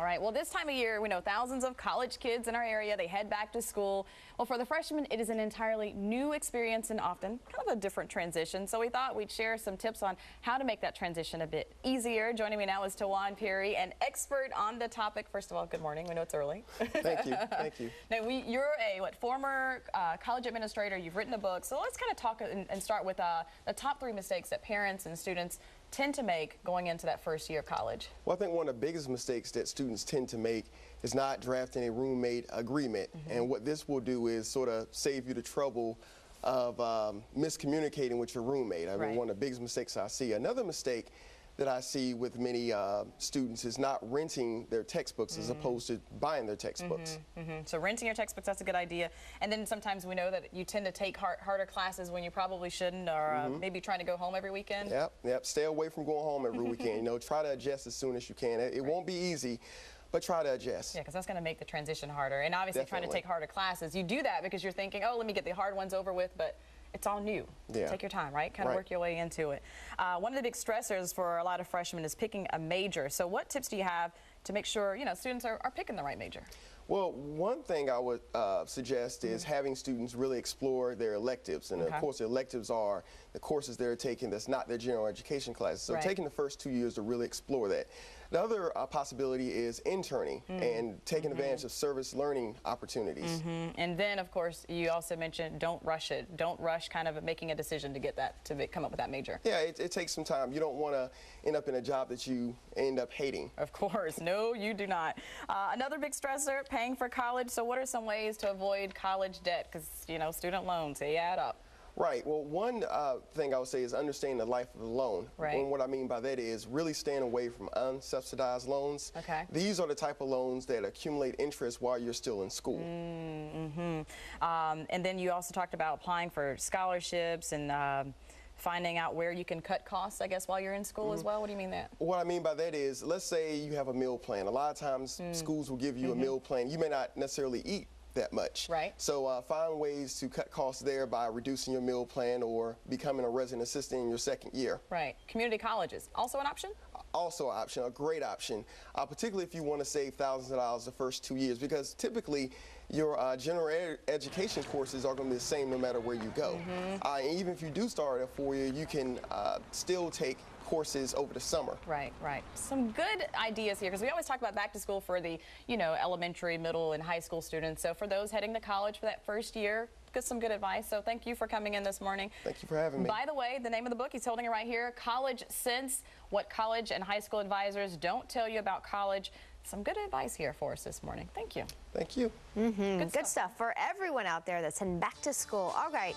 All right, well, this time of year, we know thousands of college kids in our area, they head back to school. Well, for the freshmen, it is an entirely new experience and often kind of a different transition. So we thought we'd share some tips on how to make that transition a bit easier. Joining me now is Tawan, an expert on the topic. First of all, good morning. We know it's early. Thank you. Thank you. Now, you're a former college administrator. You've written a book. So let's kind of talk and start with the top 3 mistakes that parents and students tend to make going into that first year of college. Well, I think one of the biggest mistakes that students tend to make is not drafting a roommate agreement. And what this will do is sort of save you the trouble of miscommunicating with your roommate. I mean, one of the biggest mistakes I see. Another mistake that I see with many students is not renting their textbooks as opposed to buying their textbooks. So renting your textbooks, that's a good idea. And then sometimes we know that you tend to take harder classes when you probably shouldn't, or maybe trying to go home every weekend. Yep. Stay away from going home every weekend. You know, try to adjust as soon as you can. It won't be easy, but try to adjust. Yeah, because that's going to make the transition harder. And obviously trying to take harder classes, you do that because you're thinking, oh, let me get the hard ones over with, but it's all new. Yeah. Take your time, right? Kind of work your way into it. One of the big stressors for a lot of freshmen is picking a major. So what tips do you have to make sure, students are picking the right major? Well, one thing I would suggest is having students really explore their electives. And of course, the electives are the courses they're taking that's not their general education classes. So taking the first 2 years to really explore that. The other possibility is interning and taking advantage of service learning opportunities. And then, of course, you also mentioned don't rush it. Don't rush kind of making a decision to get that, to come up with that major. Yeah, it takes some time. You don't want to end up in a job that you end up hating. Of course. No, you do not. Another big stressor, paying for college. So what are some ways to avoid college debt? Because, student loans, they add up. Right. Well, one thing I would say is understanding the life of the loan. Right. And what I mean by that is really staying away from unsubsidized loans. Okay. These are the type of loans that accumulate interest while you're still in school. And then you also talked about applying for scholarships and finding out where you can cut costs, I guess, while you're in school as well. What do you mean that? What I mean by that is, let's say you have a meal plan. A lot of times schools will give you a meal plan. You may not necessarily eat that much. Right. So find ways to cut costs there by reducing your meal plan or becoming a resident assistant in your second year. Right. Community colleges, also an option? Also an option, a great option, particularly if you want to save thousands of dollars the first 2 years, because typically your general education courses are going to be the same no matter where you go. And even if you do start at a 4-year, you can still take courses over the summer. Right. Some good ideas here, because we always talk about back to school for the, elementary, middle, and high school students. So for those heading to college for that first year, get some good advice. So thank you for coming in this morning. Thank you for having me. By the way, the name of the book, he's holding it right here, College Sense, What College and High School Advisors Don't Tell You About College. Some good advice here for us this morning. Thank you. Thank you. Good stuff for everyone out there that's heading back to school. All right.